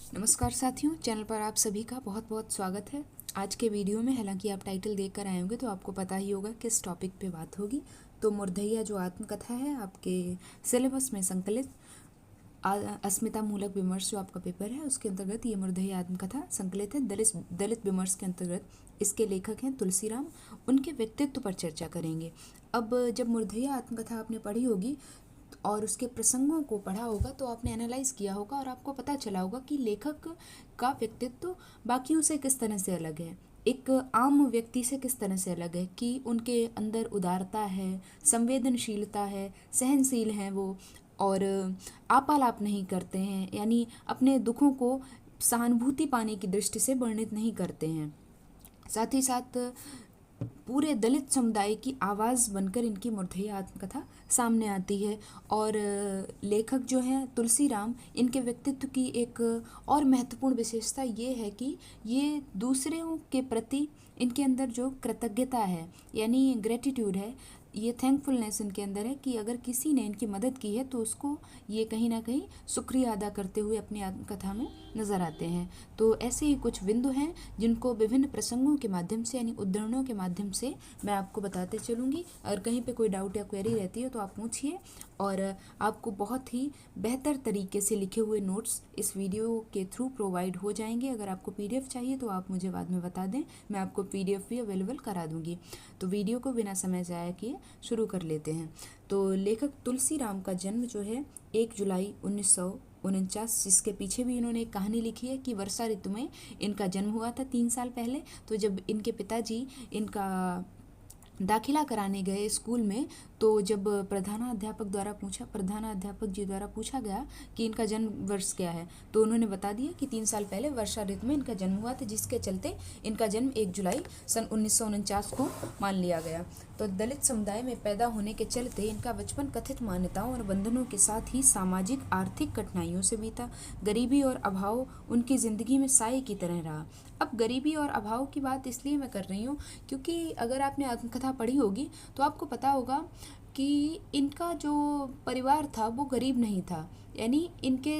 नमस्कार साथियों, चैनल पर आप सभी का बहुत बहुत स्वागत है। आज के वीडियो में हालांकि आप टाइटल देखकर आए होंगे तो आपको पता ही होगा किस टॉपिक पे बात होगी। तो मुर्धैया जो आत्मकथा है आपके सिलेबस में संकलित अस्मिता मूलक विमर्श जो आपका पेपर है उसके अंतर्गत ये मुर्धैया आत्मकथा संकलित है। दलित विमर्श के अंतर्गत इसके लेखक हैं तुलसीराम। उनके व्यक्तित्व पर चर्चा करेंगे। अब जब मुर्धैया आत्मकथा आपने पढ़ी होगी और उसके प्रसंगों को पढ़ा होगा तो आपने एनालाइज किया होगा और आपको पता चला होगा कि लेखक का व्यक्तित्व बाकियों से किस तरह से अलग है, एक आम व्यक्ति से किस तरह से अलग है, कि उनके अंदर उदारता है, संवेदनशीलता है, सहनशील हैं वो, और आपालाप नहीं करते हैं, यानी अपने दुखों को सहानुभूति पाने की दृष्टि से वर्णित नहीं करते हैं। साथ ही साथ पूरे दलित समुदाय की आवाज़ बनकर इनकी मुर्धैया आत्मकथा सामने आती है। और लेखक जो हैं तुलसीराम, इनके व्यक्तित्व की एक और महत्वपूर्ण विशेषता ये है कि ये दूसरों के प्रति इनके अंदर जो कृतज्ञता है, यानी ग्रेटिट्यूड है, ये थैंकफुलनेस इनके अंदर है कि अगर किसी ने इनकी मदद की है तो उसको ये कहीं ना कहीं शुक्रिया अदा करते हुए अपनी आत्मकथा में नज़र आते हैं। तो ऐसे ही कुछ बिंदु हैं जिनको विभिन्न प्रसंगों के माध्यम से यानी उद्धरणों के माध्यम से मैं आपको बताते चलूँगी। अगर कहीं पे कोई डाउट या क्वेरी रहती है तो आप पूछिए, और आपको बहुत ही बेहतर तरीके से लिखे हुए नोट्स इस वीडियो के थ्रू प्रोवाइड हो जाएंगे। अगर आपको पीडीएफ चाहिए तो आप मुझे बाद में बता दें, मैं आपको पीडीएफ भी अवेलेबल करा दूँगी। तो वीडियो को बिना समय ज़ाया किए शुरू कर लेते हैं। तो लेखक तुलसीराम का जन्म जो है 1 जुलाई 1949, जिसके पीछे भी इन्होंने एक कहानी लिखी है कि वर्षा ऋतु में इनका जन्म हुआ था 3 साल पहले। तो जब इनके पिताजी इनका दाखिला कराने गए स्कूल में, तो जब प्रधानाध्यापक जी द्वारा पूछा गया कि इनका जन्म वर्ष क्या है, तो उन्होंने बता दिया कि 3 साल पहले वर्षा ऋतु में इनका जन्म हुआ था, जिसके चलते इनका जन्म 1 जुलाई सन 1949 को मान लिया गया। तो दलित समुदाय में पैदा होने के चलते इनका बचपन कथित मान्यताओं और बंधनों के साथ ही सामाजिक आर्थिक कठिनाइयों से बीता। गरीबी और अभाव उनकी ज़िंदगी में साए की तरह रहा। अब गरीबी और अभाव की बात इसलिए मैं कर रही हूँ क्योंकि अगर आपने आत्मकथा पढ़ी होगी तो आपको पता होगा कि इनका जो परिवार था वो गरीब नहीं था। यानी इनके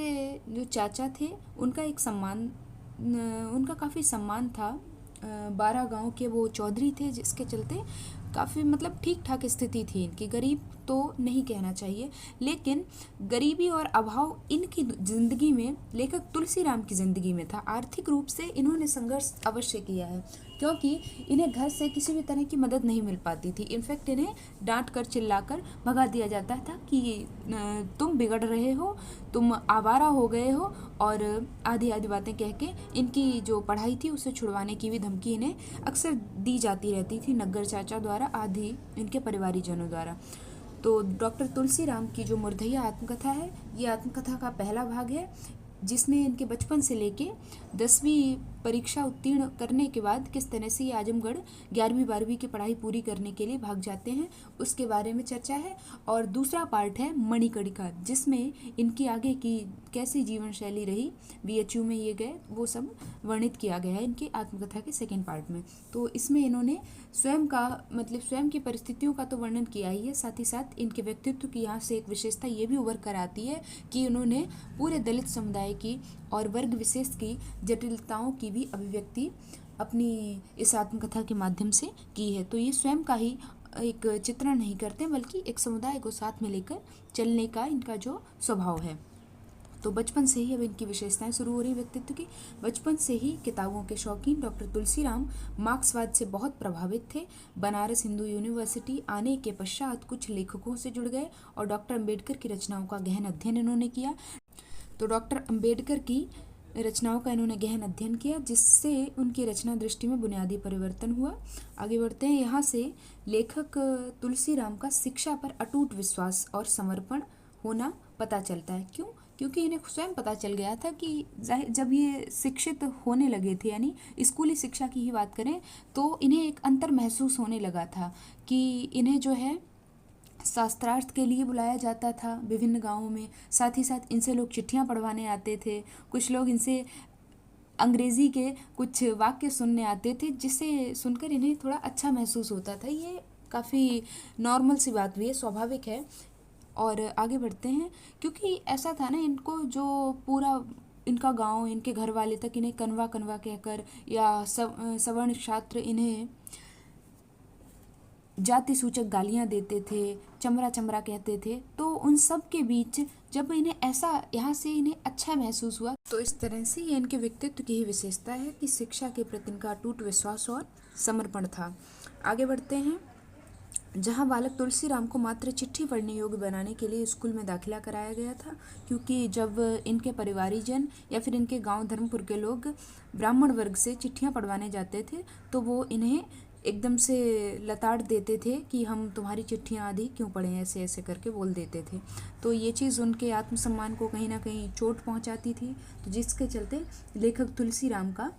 जो चाचा थे उनका एक सम्मान, उनका काफ़ी सम्मान था। 12 गांव के वो चौधरी थे, जिसके चलते काफ़ी मतलब ठीक ठाक स्थिति थी इनकी। गरीब तो नहीं कहना चाहिए, लेकिन गरीबी और अभाव इनकी ज़िंदगी में, लेखक तुलसीराम की ज़िंदगी में था। आर्थिक रूप से इन्होंने संघर्ष अवश्य किया है क्योंकि इन्हें घर से किसी भी तरह की मदद नहीं मिल पाती थी। इनफैक्ट इन्हें डांट कर चिल्लाकर भगा दिया जाता था कि तुम बिगड़ रहे हो, तुम आवारा हो गए हो, और आधी आधी बातें कह के इनकी जो पढ़ाई थी उसे छुड़वाने की भी धमकी इन्हें अक्सर दी जाती रहती थी, नग्गर चाचा द्वारा, आधी इनके परिवारीजनों द्वारा। तो डॉक्टर तुलसीराम की जो मुर्धैया आत्मकथा है, ये आत्मकथा का पहला भाग है, जिसमें इनके बचपन से लेके 10वीं परीक्षा उत्तीर्ण करने के बाद किस तरह से ये आजमगढ़ 11वीं 12वीं की पढ़ाई पूरी करने के लिए भाग जाते हैं, उसके बारे में चर्चा है। और दूसरा पार्ट है मणिकर्णिका, जिसमें इनकी आगे की कैसी जीवन शैली रही, बीएचयू में ये गए, वो सब वर्णित किया गया है इनकी आत्मकथा के सेकेंड पार्ट में। तो इसमें इन्होंने स्वयं का मतलब स्वयं की परिस्थितियों का तो वर्णन किया ही है, साथ ही साथ इनके व्यक्तित्व की यहाँ से एक विशेषता ये भी उभर कर आती है कि उन्होंने पूरे दलित समुदाय की और वर्ग विशेष की जटिलताओं की भी अभिव्यक्ति अपनी इस आत्मकथा के माध्यम से की है। तो ये स्वयं का ही एक चित्रण नहीं करते, बल्कि एक समुदाय को साथ में लेकर चलने का इनका जो स्वभाव है। तो बचपन से ही अब इनकी विशेषताएं शुरू हो रही व्यक्तित्व की। बचपन से ही किताबों के शौकीन डॉक्टर तुलसीराम मार्क्सवाद से बहुत प्रभावित थे। बनारस हिंदू यूनिवर्सिटी आने के पश्चात कुछ लेखकों से जुड़ गए और डॉक्टर अम्बेडकर की रचनाओं का गहन अध्ययन इन्होंने किया। तो डॉक्टर अम्बेडकर की रचनाओं का इन्होंने गहन अध्ययन किया, जिससे उनकी रचना दृष्टि में बुनियादी परिवर्तन हुआ। आगे बढ़ते हैं। यहाँ से लेखक तुलसीराम का शिक्षा पर अटूट विश्वास और समर्पण होना पता चलता है। क्यों? क्योंकि इन्हें स्वयं पता चल गया था कि जब ये शिक्षित होने लगे थे, यानी स्कूली शिक्षा की ही बात करें, तो इन्हें एक अंतर महसूस होने लगा था कि इन्हें जो है शास्त्रार्थ के लिए बुलाया जाता था विभिन्न गांवों में। साथ ही साथ इनसे लोग चिट्ठियां पढ़वाने आते थे, कुछ लोग इनसे अंग्रेज़ी के कुछ वाक्य सुनने आते थे, जिससे सुनकर इन्हें थोड़ा अच्छा महसूस होता था। ये काफ़ी नॉर्मल सी बात भी है, स्वाभाविक है। और आगे बढ़ते हैं। क्योंकि ऐसा था ना, इनको जो पूरा इनका गांव, इनके घर वाले तक इन्हें कनवा कनवा कहकर या सवर्ण छात्र इन्हें जाति सूचक गालियां देते थे, चमड़ा चमड़ा कहते थे। तो उन सब के बीच जब इन्हें ऐसा यहाँ से इन्हें अच्छा महसूस हुआ, तो इस तरह से ये इनके व्यक्तित्व की ही विशेषता है कि शिक्षा के प्रति इनका अटूट विश्वास और समर्पण था। आगे बढ़ते हैं। जहाँ बालक तुलसीराम को मात्र चिट्ठी पढ़ने योग्य बनाने के लिए स्कूल में दाखिला कराया गया था, क्योंकि जब इनके परिवारीजन या फिर इनके गांव धर्मपुर के लोग ब्राह्मण वर्ग से चिट्ठियाँ पढ़वाने जाते थे तो वो इन्हें एकदम से लताड़ देते थे कि हम तुम्हारी चिट्ठियाँ आधी क्यों पढ़ें, ऐसे ऐसे करके बोल देते थे। तो ये चीज़ उनके आत्मसम्मान को कहीं ना कहीं चोट पहुंचाती थी, तो जिसके चलते लेखक तुलसीराम का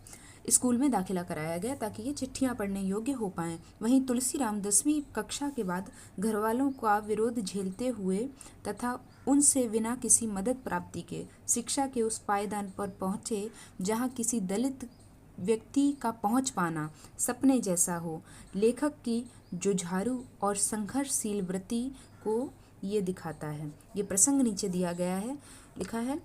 स्कूल में दाखिला कराया गया ताकि ये चिट्ठियाँ पढ़ने योग्य हो पाएँ। वहीं तुलसीराम 10वीं कक्षा के बाद घरवालों का विरोध झेलते हुए तथा उनसे बिना किसी मदद प्राप्ति के शिक्षा के उस पायदान पर पहुँचे जहाँ किसी दलित व्यक्ति का पहुंच पाना सपने जैसा हो। लेखक की जुझारू और संघर्षशील वृत्ति को ये दिखाता है। ये प्रसंग नीचे दिया गया है, लिखा है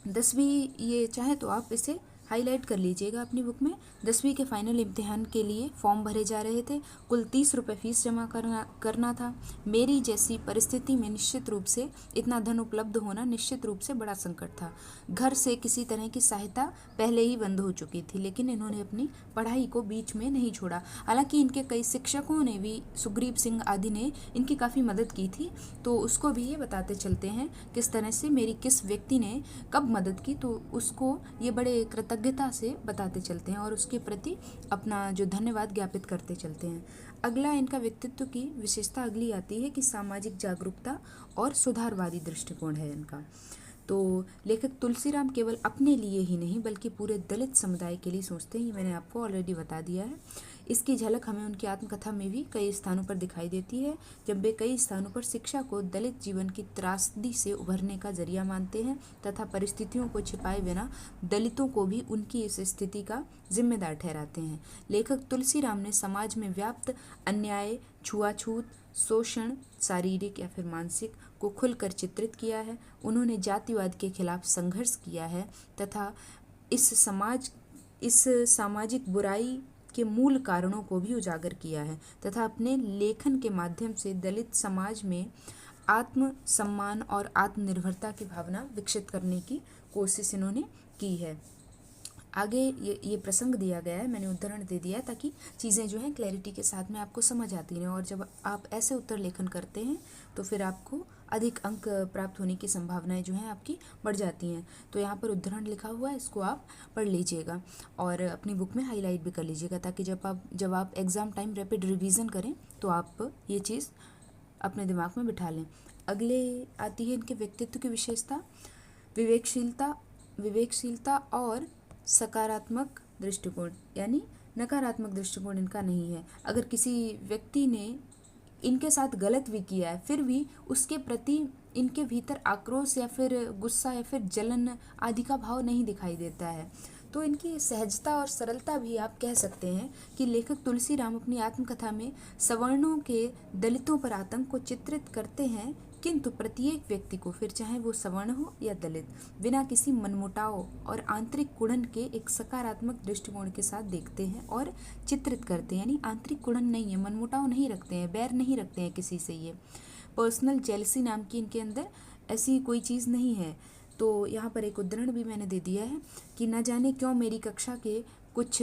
10वीं, ये चाहे तो आप इसे हाईलाइट कर लीजिएगा अपनी बुक में। 10वीं के फाइनल इम्तिहान के लिए फॉर्म भरे जा रहे थे। कुल 30 रुपये फीस जमा करना था। मेरी जैसी परिस्थिति में निश्चित रूप से इतना धन उपलब्ध होना निश्चित रूप से बड़ा संकट था। घर से किसी तरह की सहायता पहले ही बंद हो चुकी थी, लेकिन इन्होंने अपनी पढ़ाई को बीच में नहीं छोड़ा। हालांकि इनके कई शिक्षकों ने भी, सुग्रीव सिंह आदि ने इनकी काफ़ी मदद की थी, तो उसको भी ये बताते चलते हैं किस तरह से मेरी किस व्यक्ति ने कब मदद की, तो उसको ये बड़े कृतज्ञता से बताते चलते हैं और उसके प्रति अपना जो धन्यवाद ज्ञापित करते चलते हैं। अगला इनका व्यक्तित्व की विशेषता अगली आती है कि सामाजिक जागरूकता और सुधारवादी दृष्टिकोण है इनका। तो लेखक तुलसीराम केवल अपने लिए ही नहीं बल्कि पूरे दलित समुदाय के लिए सोचते हैं, ये मैंने आपको ऑलरेडी बता दिया है। इसकी झलक हमें उनकी आत्मकथा में भी कई स्थानों पर दिखाई देती है, जब वे कई स्थानों पर शिक्षा को दलित जीवन की त्रासदी से उभरने का जरिया मानते हैं तथा परिस्थितियों को छिपाए बिना दलितों को भी उनकी इस स्थिति का जिम्मेदार ठहराते हैं। लेखक तुलसीराम ने समाज में व्याप्त अन्याय, छुआछूत, शोषण, शारीरिक या फिर मानसिक को खुलकर चित्रित किया है। उन्होंने जातिवाद के खिलाफ संघर्ष किया है तथा इस सामाजिक बुराई के मूल कारणों को भी उजागर किया है तथा अपने लेखन के माध्यम से दलित समाज में आत्म सम्मान और आत्मनिर्भरता की भावना विकसित करने की कोशिश इन्होंने की है। आगे ये प्रसंग दिया गया है, मैंने उदाहरण दे दिया है ताकि चीज़ें जो हैं क्लैरिटी के साथ में आपको समझ आती रहें, और जब आप ऐसे उत्तर लेखन करते हैं तो फिर आपको अधिक अंक प्राप्त होने की संभावनाएं जो हैं आपकी बढ़ जाती हैं। तो यहाँ पर उदाहरण लिखा हुआ है, इसको आप पढ़ लीजिएगा और अपनी बुक में हाईलाइट भी कर लीजिएगा ताकि जब आप एग्ज़ाम टाइम रैपिड रिवीजन करें तो आप ये चीज़ अपने दिमाग में बिठा लें। अगले आती है इनके व्यक्तित्व की विशेषता, विवेकशीलता और सकारात्मक दृष्टिकोण, यानी नकारात्मक दृष्टिकोण इनका नहीं है। अगर किसी व्यक्ति ने इनके साथ गलत भी किया है फिर भी उसके प्रति इनके भीतर आक्रोश या फिर गुस्सा या फिर जलन आदि का भाव नहीं दिखाई देता है। तो इनकी सहजता और सरलता भी आप कह सकते हैं कि लेखक तुलसीराम अपनी आत्मकथा में सवर्णों के दलितों पर आतंक को चित्रित करते हैं, किंतु प्रत्येक व्यक्ति को, फिर चाहे वो सवर्ण हो या दलित, बिना किसी मनमुटाव और आंतरिक कुड़न के एक सकारात्मक दृष्टिकोण के साथ देखते हैं और चित्रित करते हैं। यानी आंतरिक कुड़न नहीं है, मनमुटाव नहीं रखते हैं, बैर नहीं रखते हैं किसी से। ये पर्सनल जेलसी नाम की इनके अंदर ऐसी कोई चीज़ नहीं है। तो यहाँ पर एक उदाहरण भी मैंने दे दिया है कि न जाने क्यों मेरी कक्षा के कुछ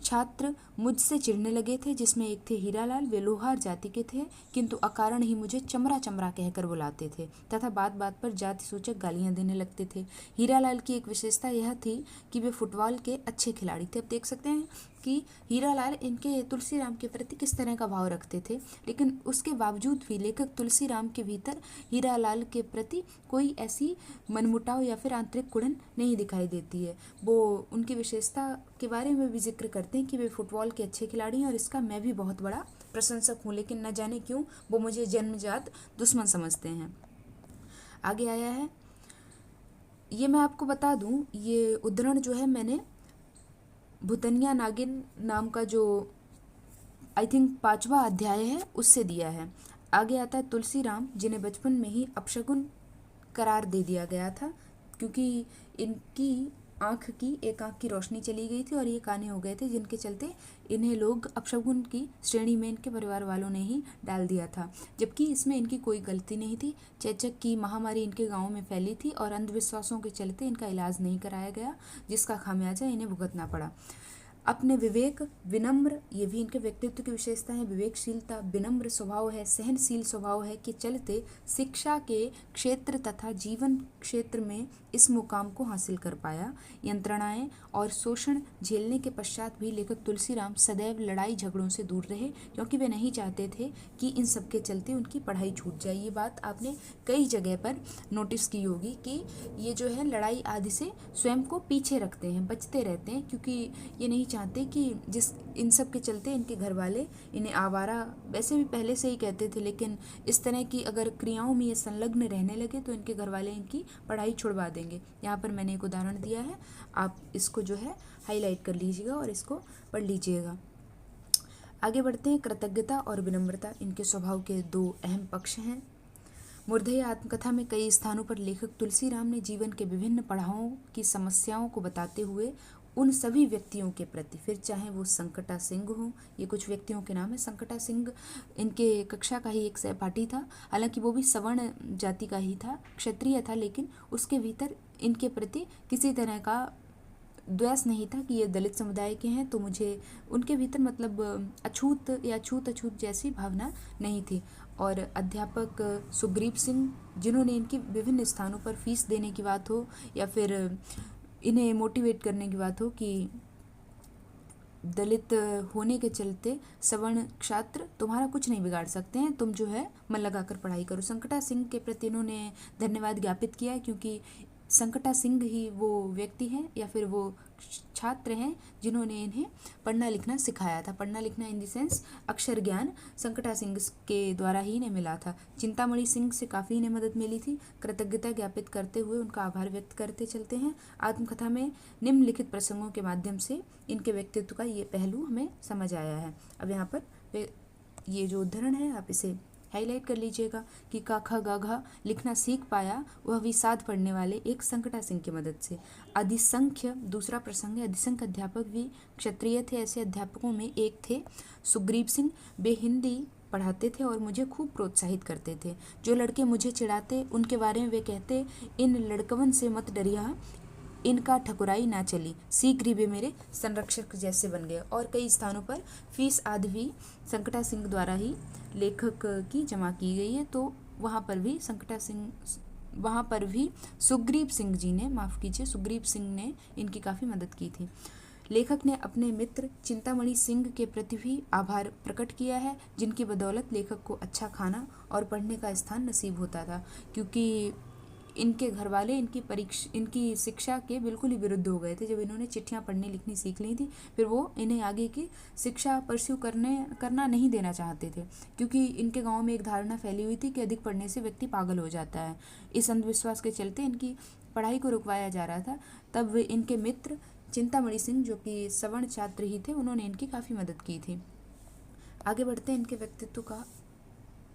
छात्र मुझसे चिढ़ने लगे थे, जिसमें एक थे हीरालाल। वे लोहार जाति के थे किंतु अकारण ही मुझे चमड़ा चमड़ा कहकर बुलाते थे तथा बात बात पर जाति सूचक गालियां देने लगते थे। हीरालाल की एक विशेषता यह थी कि वे फुटबॉल के अच्छे खिलाड़ी थे। अब देख सकते हैं कि हीरालाल इनके तुलसीराम के प्रति किस तरह का भाव रखते थे, लेकिन उसके बावजूद भी लेखक तुलसीराम के भीतर हीरालाल के प्रति कोई ऐसी मनमुटाव या फिर आंतरिक कुड़न नहीं दिखाई देती है। वो उनकी विशेषता के बारे में भी जिक्र करते हैं कि वे फुटबॉल के अच्छे खिलाड़ी हैं और इसका मैं भी बहुत बड़ा प्रशंसक हूँ, लेकिन न जाने क्यों वो मुझे जन्मजात दुश्मन समझते हैं। आगे आया है, ये मैं आपको बता दूं, ये उद्धरण जो है मैंने भूतनिया नागिन नाम का जो आई थिंक 5वां अध्याय है उससे दिया है। आगे आता है तुलसीराम, जिन्हें बचपन में ही अपशगुन करार दे दिया गया था, क्योंकि इनकी एक आँख की रोशनी चली गई थी और ये काने हो गए थे, जिनके चलते इन्हें लोग अपशगुन की श्रेणी में इनके परिवार वालों ने ही डाल दिया था, जबकि इसमें इनकी कोई गलती नहीं थी। चेचक की महामारी इनके गांव में फैली थी और अंधविश्वासों के चलते इनका इलाज नहीं कराया गया, जिसका खामियाजा इन्हें भुगतना पड़ा। अपने विवेक, विनम्र, ये भी इनके व्यक्तित्व की विशेषता है, विवेकशीलता, विनम्र स्वभाव है, सहनशील स्वभाव है के चलते शिक्षा के क्षेत्र तथा जीवन क्षेत्र में इस मुकाम को हासिल कर पाया। यंत्रणाएं और शोषण झेलने के पश्चात भी लेखक तुलसीराम सदैव लड़ाई झगड़ों से दूर रहे, क्योंकि वे नहीं चाहते थे कि इन सब के चलते उनकी पढ़ाई छूट जाए। ये बात आपने कई जगह पर नोटिस की होगी कि ये जो है लड़ाई आदि से स्वयं को पीछे रखते हैं, बचते रहते हैं, क्योंकि ये नहीं चाहते कि इन सब के चलते इनके घर वाले इन्हें आवारा वैसे भी पहले से ही कहते थे, लेकिन इस तरह की अगर क्रियाओं में ये संलग्न रहने लगे तो इनके घर वाले इनकी पढ़ाई छुड़वा देंगे। यहाँ पर मैंने एक उदाहरण दिया है, आप इसको जो है हाईलाइट कर लीजिएगा और इसको पढ़ लीजिएगा। आगे बढ़ते हैं। कृतज्ञता और विनम्रता इनके स्वभाव के दो अहम पक्ष हैं। मुर्धेय आत्मकथा में कई स्थानों पर लेखक तुलसीराम ने जीवन के विभिन्न पड़ावों की समस्याओं को बताते हुए उन सभी व्यक्तियों के प्रति, फिर चाहे वो संकटा सिंह हो, ये कुछ व्यक्तियों के नाम है। संकटा सिंह इनके कक्षा का ही एक सहपाठी था, हालांकि वो भी सवर्ण जाति का ही था, क्षत्रिय था, लेकिन उसके भीतर इनके प्रति किसी तरह का द्वेष नहीं था कि ये दलित समुदाय के हैं तो मुझे उनके भीतर मतलब अछूत या छूत अछूत जैसी भावना नहीं थी। और अध्यापक सुग्रीव सिंह, जिन्होंने इनकी विभिन्न स्थानों पर फीस देने की बात हो या फिर इन्हें मोटिवेट करने की बात हो कि दलित होने के चलते सवर्ण छात्र तुम्हारा कुछ नहीं बिगाड़ सकते हैं, तुम जो है मन लगाकर पढ़ाई करो। संकटा सिंह के प्रति इन्होंने धन्यवाद ज्ञापित किया, क्योंकि संकटा सिंह ही वो व्यक्ति हैं या फिर वो छात्र हैं जिन्होंने इन्हें पढ़ना लिखना सिखाया था। पढ़ना लिखना इन द सेंस अक्षर ज्ञान संकटा सिंह के द्वारा ही इन्हें मिला था। चिंतामणि सिंह से काफ़ी इन्हें मदद मिली थी। कृतज्ञता ज्ञापित करते हुए उनका आभार व्यक्त करते चलते हैं। आत्मकथा में निम्नलिखित प्रसंगों के माध्यम से इनके व्यक्तित्व का ये पहलू हमें समझ आया है। अब यहाँ पर ये जो उदाहरण है आप इसे हाईलाइट कर लीजिएगा कि का खा गा घा लिखना सीख पाया वह विषाद पढ़ने वाले एक संकटा सिंह की मदद से। अधिसंख्य दूसरा प्रसंग है। अधिसंख्य अध्यापक भी क्षत्रिय थे। ऐसे अध्यापकों में एक थे सुग्रीव सिंह। वे हिंदी पढ़ाते थे और मुझे खूब प्रोत्साहित करते थे। जो लड़के मुझे चिढ़ाते उनके बारे में वे कहते, इन लड़कवन से मत डरिया, इनका ठकुराई ना चली, शीघ्र ही वे मेरे संरक्षक जैसे बन गए। और कई स्थानों पर फीस आदि भी संकटा सिंह द्वारा ही लेखक की जमा की गई है, तो वहाँ पर भी सुग्रीव सिंह जी ने, माफ़ कीजिए, सुग्रीव सिंह ने इनकी काफ़ी मदद की थी। लेखक ने अपने मित्र चिंतामणि सिंह के प्रति भी आभार प्रकट किया है, जिनकी बदौलत लेखक को अच्छा खाना और पढ़ने का स्थान नसीब होता था, क्योंकि इनके घर वाले इनकी शिक्षा के बिल्कुल ही विरुद्ध हो गए थे। जब इन्होंने चिट्ठियाँ पढ़नी लिखनी सीख ली थी, फिर वो इन्हें आगे की शिक्षा परस्यू करना नहीं देना चाहते थे, क्योंकि इनके गांव में एक धारणा फैली हुई थी कि अधिक पढ़ने से व्यक्ति पागल हो जाता है। इस अंधविश्वास के चलते इनकी पढ़ाई को रुकवाया जा रहा था। तब इनके मित्र चिंतामणि सिंह, जो कि सवर्ण छात्र ही थे, उन्होंने इनकी काफ़ी मदद की थी। आगे बढ़ते हैं। इनके व्यक्तित्व का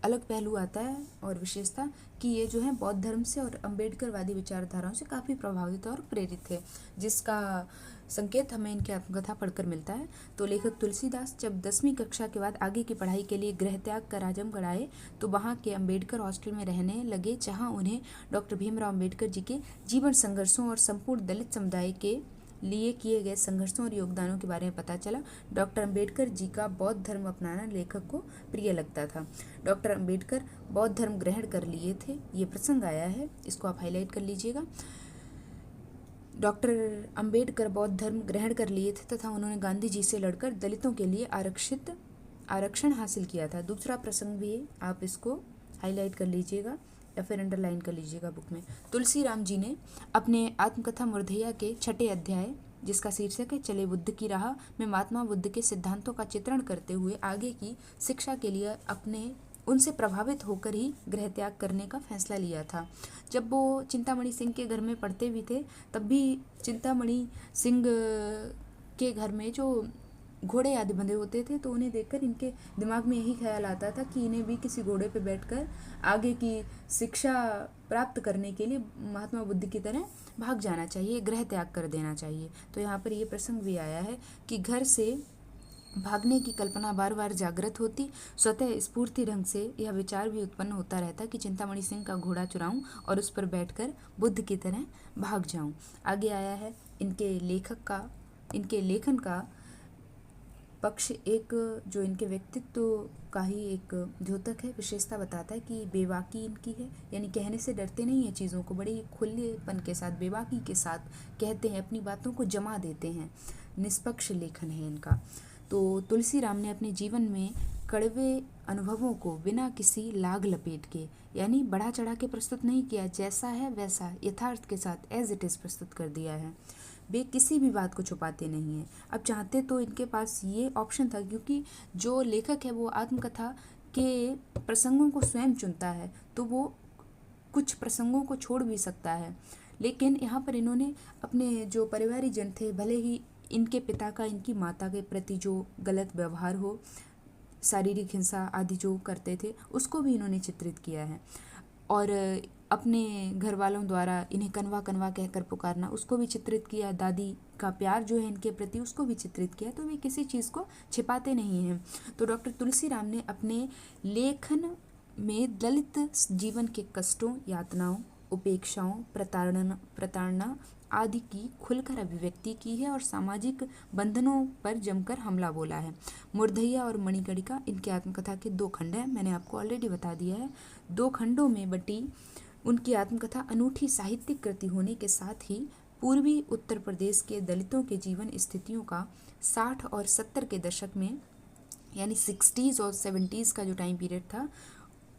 अलग पहलू आता है और विशेषता कि ये जो है बौद्ध धर्म से और अम्बेडकरवादी विचारधाराओं से काफ़ी प्रभावित और प्रेरित थे, जिसका संकेत हमें इनके आत्मकथा पढ़कर मिलता है। तो लेखक तुलसीदास जब 10वीं कक्षा के बाद आगे की पढ़ाई के लिए गृह त्याग कर आजमगढ़ आए तो वहाँ के अम्बेडकर हॉस्टल में रहने लगे, जहाँ उन्हें डॉक्टर भीमराव अम्बेडकर जी के जीवन संघर्षों और संपूर्ण दलित समुदाय के लिए किए गए संघर्षों और योगदानों के बारे में पता चला। डॉक्टर अंबेडकर जी का बौद्ध धर्म अपनाना लेखक को प्रिय लगता था। डॉक्टर अंबेडकर बौद्ध धर्म ग्रहण कर लिए थे, ये प्रसंग आया है, इसको आप हाईलाइट कर लीजिएगा। डॉक्टर अंबेडकर बौद्ध धर्म ग्रहण कर लिए थे तथा उन्होंने गांधी जी से लड़कर दलितों के लिए आरक्षण हासिल किया था। दूसरा प्रसंग भी आप इसको हाईलाइट कर लीजिएगा या फिर अंडरलाइन कर लीजिएगा बुक में। तुलसीराम जी ने अपने आत्मकथा मुर्धेया के 6ठे अध्याय, जिसका शीर्षक है चले बुद्ध की राह, में महात्मा बुद्ध के सिद्धांतों का चित्रण करते हुए आगे की शिक्षा के लिए उनसे प्रभावित होकर ही गृह त्याग करने का फैसला लिया था। जब वो चिंतामणि सिंह के घर में पढ़ते भी थे, तब भी चिंतामणि सिंह के घर में जो घोड़े आदि बंधे होते थे, तो उन्हें देखकर इनके दिमाग में यही ख्याल आता था कि इन्हें भी किसी घोड़े पर बैठकर आगे की शिक्षा प्राप्त करने के लिए महात्मा बुद्ध की तरह भाग जाना चाहिए, गृह त्याग कर देना चाहिए। तो यहाँ पर ये प्रसंग भी आया है कि घर से भागने की कल्पना बार बार जागृत होती, स्वतः स्फूर्ति ढंग से यह विचार भी उत्पन्न होता रहता कि चिंतामणि सिंह का घोड़ा चुराऊं और उस पर बैठकर बुद्ध की तरह भाग जाऊं। आगे आया है इनके लेखन का पक्ष, एक जो इनके व्यक्तित्व का ही एक द्योतक है, विशेषता बताता है कि बेबाकी इनकी है, यानी कहने से डरते नहीं है चीज़ों को, बड़े खुलेपन के साथ बेबाकी के साथ कहते हैं, अपनी बातों को जमा देते हैं, निष्पक्ष लेखन है इनका। तो तुलसीराम ने अपने जीवन में कड़वे अनुभवों को बिना किसी लाग लपेट के, यानी बढ़ा चढ़ा के प्रस्तुत नहीं किया, जैसा है वैसा यथार्थ के साथ एज इट इज़ प्रस्तुत कर दिया है। वे किसी भी बात को छुपाते नहीं हैं। अब चाहते तो इनके पास ये ऑप्शन था, क्योंकि जो लेखक है वो आत्मकथा के प्रसंगों को स्वयं चुनता है, तो वो कुछ प्रसंगों को छोड़ भी सकता है, लेकिन यहाँ पर इन्होंने अपने जो परिवारी जन थे, भले ही इनके पिता का इनकी माता के प्रति जो गलत व्यवहार हो, शारीरिक हिंसा आदि जो करते थे, उसको भी इन्होंने चित्रित किया है, और अपने घर वालों द्वारा इन्हें कनवा कनवा कहकर पुकारना, उसको भी चित्रित किया, दादी का प्यार जो है इनके प्रति उसको भी चित्रित किया। तो वे किसी चीज़ को छिपाते नहीं हैं। तो डॉक्टर तुलसीराम ने अपने लेखन में दलित जीवन के कष्टों, यातनाओं, उपेक्षाओं, प्रताड़ना आदि की खुलकर अभिव्यक्ति की है और सामाजिक बंधनों पर जमकर हमला बोला है। मुर्धैया और मणिकर्णिका इनकी आत्मकथा के 2 खंड हैं, मैंने आपको ऑलरेडी बता दिया है। 2 खंडों में बटी उनकी आत्मकथा अनूठी साहित्यिक कृति होने के साथ ही पूर्वी उत्तर प्रदेश के दलितों के जीवन स्थितियों का 60 और 70 के दशक में, यानी 60s और 70s का जो टाइम पीरियड था,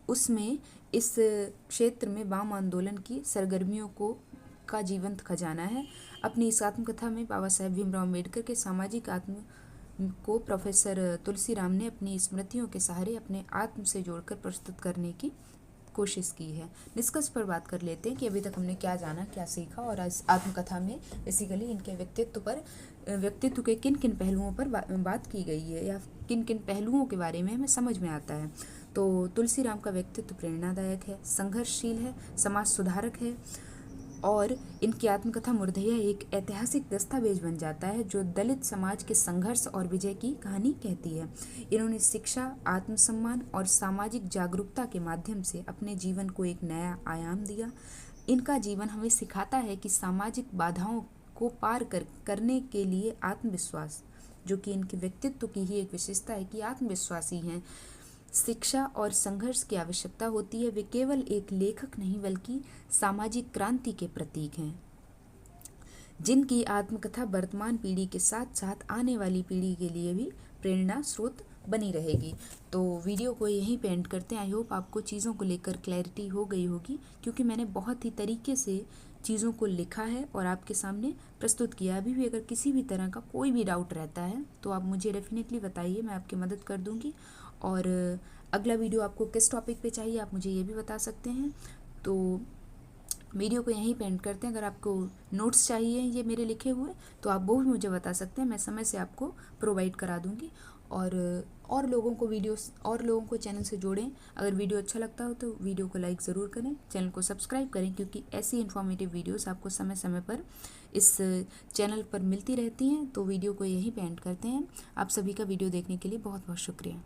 उसमें इस क्षेत्र में वाम आंदोलन की सरगर्मियों का जीवंत खजाना है। अपनी इस आत्मकथा में बाबा साहेब भीमराव अम्बेडकर के सामाजिक आत्म को प्रोफेसर तुलसीराम ने अपनी स्मृतियों के सहारे अपने आत्म से जोड़कर प्रस्तुत करने की कोशिश की है। निष्कर्ष पर बात कर लेते हैं कि अभी तक हमने क्या जाना, क्या सीखा, और इस आत्मकथा में बेसिकली इनके व्यक्तित्व के किन किन पहलुओं पर बात की गई है, या किन किन पहलुओं के बारे में हमें समझ में आता है। तो तुलसीराम का व्यक्तित्व प्रेरणादायक है, संघर्षशील है, समाज सुधारक है, और इनकी आत्मकथा मुर्धैया एक ऐतिहासिक दस्तावेज बन जाता है जो दलित समाज के संघर्ष और विजय की कहानी कहती है। इन्होंने शिक्षा, आत्मसम्मान और सामाजिक जागरूकता के माध्यम से अपने जीवन को एक नया आयाम दिया। इनका जीवन हमें सिखाता है कि सामाजिक बाधाओं को पार करने के लिए आत्मविश्वास, जो कि इनके व्यक्तित्व की ही एक विशेषता है कि आत्मविश्वासी हैं, शिक्षा और संघर्ष की आवश्यकता होती है। वे केवल एक लेखक नहीं बल्कि सामाजिक क्रांति के प्रतीक हैं, जिनकी आत्मकथा वर्तमान पीढ़ी के साथ साथ आने वाली पीढ़ी के लिए भी प्रेरणा स्रोत बनी रहेगी। तो वीडियो को यहीं पे एंड करते हैं। आई होप आपको चीज़ों को लेकर क्लैरिटी हो गई होगी, क्योंकि मैंने बहुत ही तरीके से चीज़ों को लिखा है और आपके सामने प्रस्तुत किया। अभी भी अगर किसी भी तरह का कोई भी डाउट रहता है तो आप मुझे डेफिनेटली बताइए, मैं आपकी मदद कर दूँगी। और अगला वीडियो आपको किस टॉपिक पे चाहिए आप मुझे ये भी बता सकते हैं। तो वीडियो को यहीं पे एंड करते हैं। अगर आपको नोट्स चाहिए ये मेरे लिखे हुए तो आप वो भी मुझे बता सकते हैं, मैं समय से आपको प्रोवाइड करा दूँगी। और लोगों को चैनल से जोड़ें। अगर वीडियो अच्छा लगता हो तो वीडियो को लाइक ज़रूर करें, चैनल को सब्सक्राइब करें, क्योंकि ऐसी इन्फॉर्मेटिव वीडियोस आपको समय समय पर इस चैनल पर मिलती रहती हैं। तो वीडियो को यहीं पे एंड करते हैं। आप सभी का वीडियो देखने के लिए बहुत बहुत शुक्रिया।